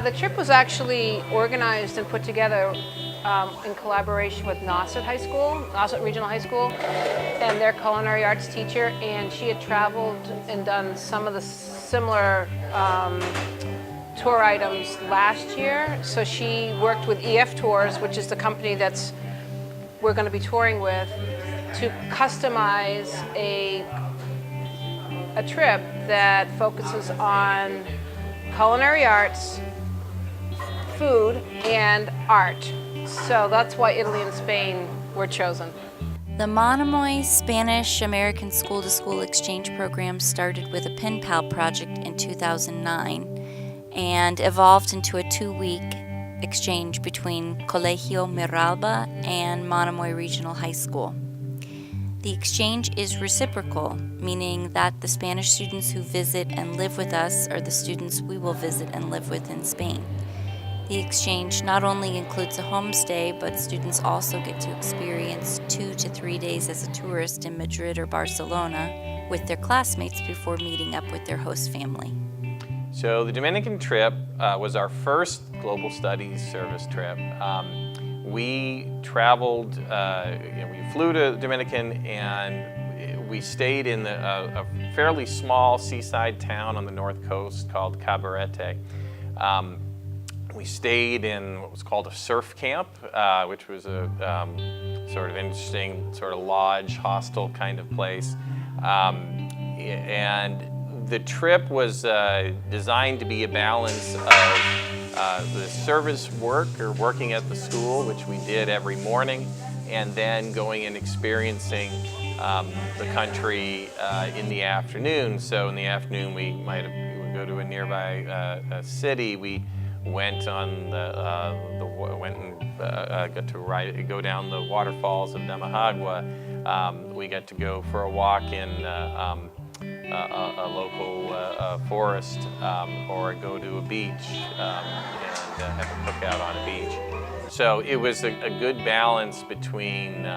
The trip was actually organized and put together in collaboration with Nauset High School, Nauset Regional High School, and their culinary arts teacher. And she had traveled and done some of the similar tour items last year. So she worked with EF Tours, which is the company we're going to be touring with, to customize a trip that focuses on culinary arts, food, and art. So that's why Italy and Spain were chosen. The Monomoy Spanish-American School-to-School exchange program started with a pen pal project in 2009 and evolved into a 2-week exchange between Colegio Miralba and Monomoy Regional High School. The exchange is reciprocal, meaning that the Spanish students who visit and live with us are the students we will visit and live with in Spain. The exchange not only includes a homestay, but students also get to experience 2 to 3 days as a tourist in Madrid or Barcelona with their classmates before meeting up with their host family. So the Dominican trip was our first Global Studies service trip. We traveled, we flew to Dominican, and we stayed in a fairly small seaside town on the north coast called Cabarete. We stayed in what was called a surf camp, which was a sort of interesting sort of lodge, hostel kind of place. And the trip was designed to be a balance of the service work or working at the school, which we did every morning, and then going and experiencing the country in the afternoon. So in the afternoon we would go to a nearby city. We went on got to go down the waterfalls of Namahagua. We got to go for a walk in a local forest, or go to a beach and have a cookout on a beach. So it was a good balance between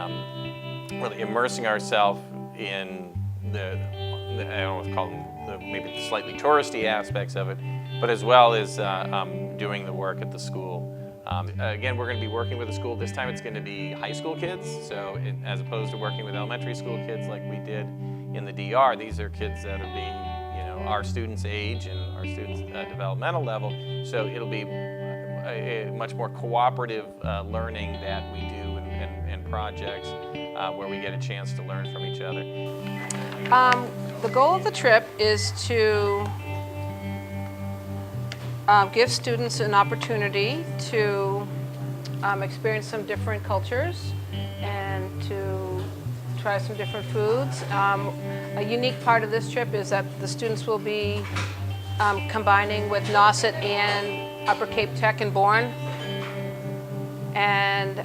really immersing ourselves in I don't know what to call them, maybe the slightly touristy aspects of it, but as well as doing the work at the school. Again, we're going to be working with the school. This time it's going to be high school kids, so as opposed to working with elementary school kids like we did in the DR, these are kids that are our students' age and our students' developmental level, so it'll be a much more cooperative learning that we do and projects where we get a chance to learn from each other. The goal of the trip is to give students an opportunity to experience some different cultures and to try some different foods. A unique part of this trip is that the students will be combining with Nauset and Upper Cape Tech and Bourne. And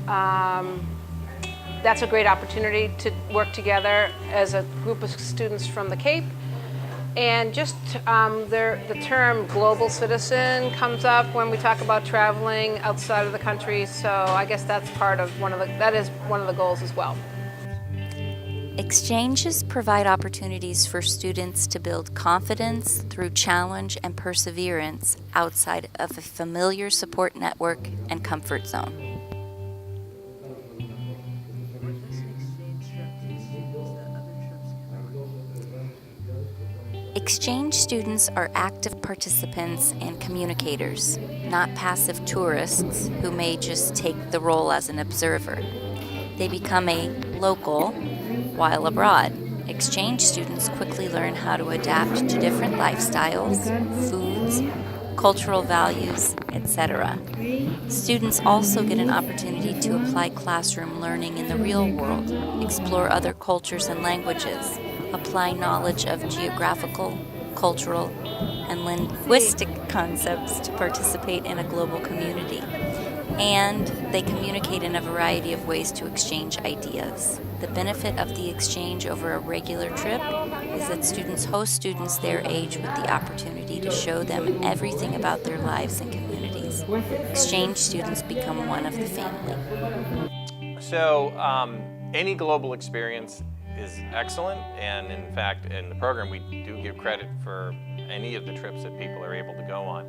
that's a great opportunity to work together as a group of students from the Cape. And just the term global citizen comes up when we talk about traveling outside of the country, so I guess that's that is one of the goals as well. Exchanges provide opportunities for students to build confidence through challenge and perseverance outside of a familiar support network and comfort zone. Exchange students are active participants and communicators, not passive tourists who may just take the role as an observer. They become a local while abroad. Exchange students quickly learn how to adapt to different lifestyles, foods, cultural values, etc. Students also get an opportunity to apply classroom learning in the real world, explore other cultures and languages, apply knowledge of geographical, cultural, and linguistic concepts to participate in a global community. And they communicate in a variety of ways to exchange ideas. The benefit of the exchange over a regular trip is that students host students their age with the opportunity to show them everything about their lives and communities. Exchange students become one of the family. So any global experience is excellent, and in fact in the program we do give credit for any of the trips that people are able to go on.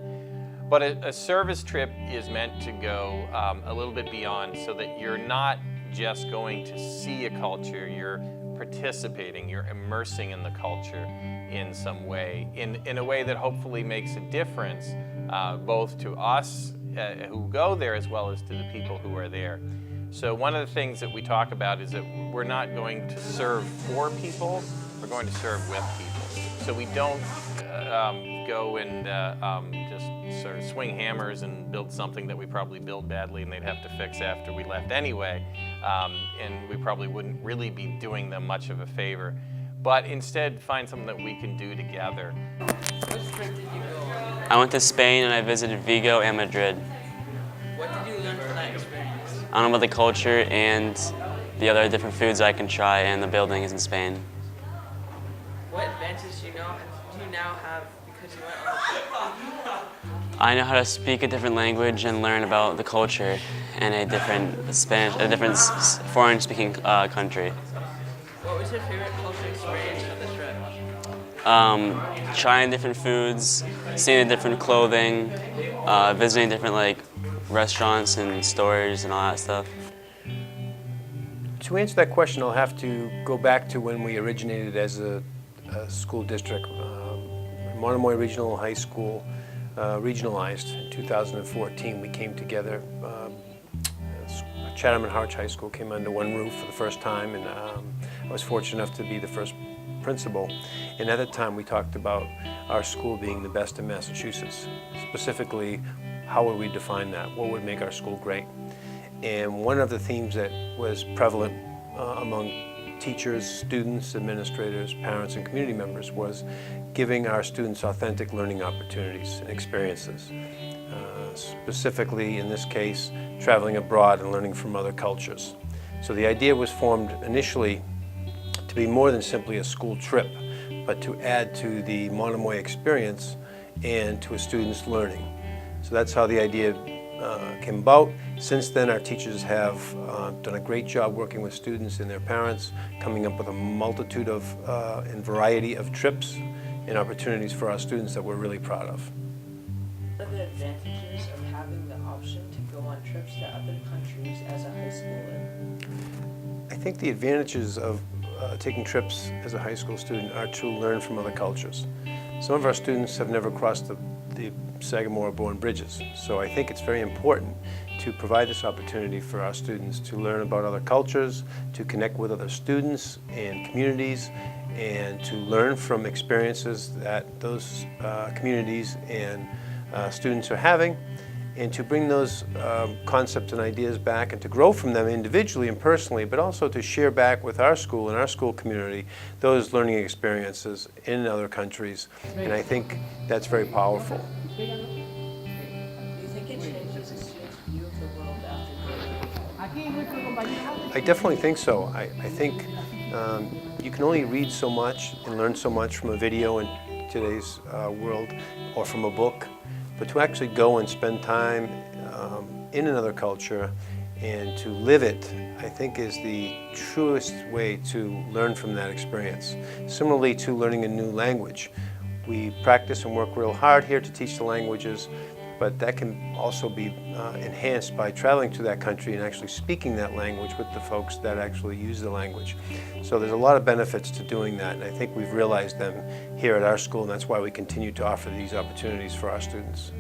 But a service trip is meant to go a little bit beyond, so that you're not just going to see a culture, you're participating, you're immersing in the culture in some way, in a way that hopefully makes a difference both to us who go there as well as to the people who are there. So one of the things that we talk about is that we're not going to serve for people, we're going to serve with people. So we don't go and just sort of swing hammers and build something that we probably build badly and they'd have to fix after we left anyway, and we probably wouldn't really be doing them much of a favor. But instead find something that we can do together. Which trip did you go on? I went to Spain and I visited Vigo and Madrid. What did you learn from that experience? I learned about the culture and the other different foods I can try and the buildings in Spain. What advantages do you now have because you went on the trip? I know how to speak a different language and learn about the culture in a different foreign-speaking country. What was your favorite cultural experience from the trip? Trying different foods, seeing the different clothing, visiting different restaurants and stores and all that stuff. To answer that question, I'll have to go back to when we originated as a school district. Monomoy Regional High School regionalized in 2014. We came together. Chatham and Harwich High School came under one roof for the first time, and I was fortunate enough to be the first principal. And at that time, we talked about our school being the best in Massachusetts. Specifically, how would we define that? What would make our school great? And one of the themes that was prevalent among teachers, students, administrators, parents, and community members was giving our students authentic learning opportunities and experiences. Specifically, in this case, traveling abroad and learning from other cultures. So the idea was formed initially to be more than simply a school trip, but to add to the Monomoy experience and to a student's learning. So that's how the idea came about. Since then, our teachers have done a great job working with students and their parents, coming up with a multitude of and variety of trips and opportunities for our students that we're really proud of. What are the advantages of having the option to go on trips to other countries as a high schooler? I think the advantages of taking trips as a high school student are to learn from other cultures. Some of our students have never crossed the Sagamore or Bourne bridges, so I think it's very important to provide this opportunity for our students to learn about other cultures, to connect with other students and communities, and to learn from experiences that those communities and students are having, and to bring those concepts and ideas back and to grow from them individually and personally, but also to share back with our school and our school community those learning experiences in other countries. And I think that's very powerful. Do you think it changes a student's view of the world after graduating? I definitely think so. I think you can only read so much and learn so much from a video in today's world or from a book. But to actually go and spend time in another culture and to live it, I think is the truest way to learn from that experience. Similarly to learning a new language. We practice and work real hard here to teach the languages, but that can also be enhanced by traveling to that country and actually speaking that language with the folks that actually use the language. So there's a lot of benefits to doing that, and I think we've realized them here at our school, and that's why we continue to offer these opportunities for our students.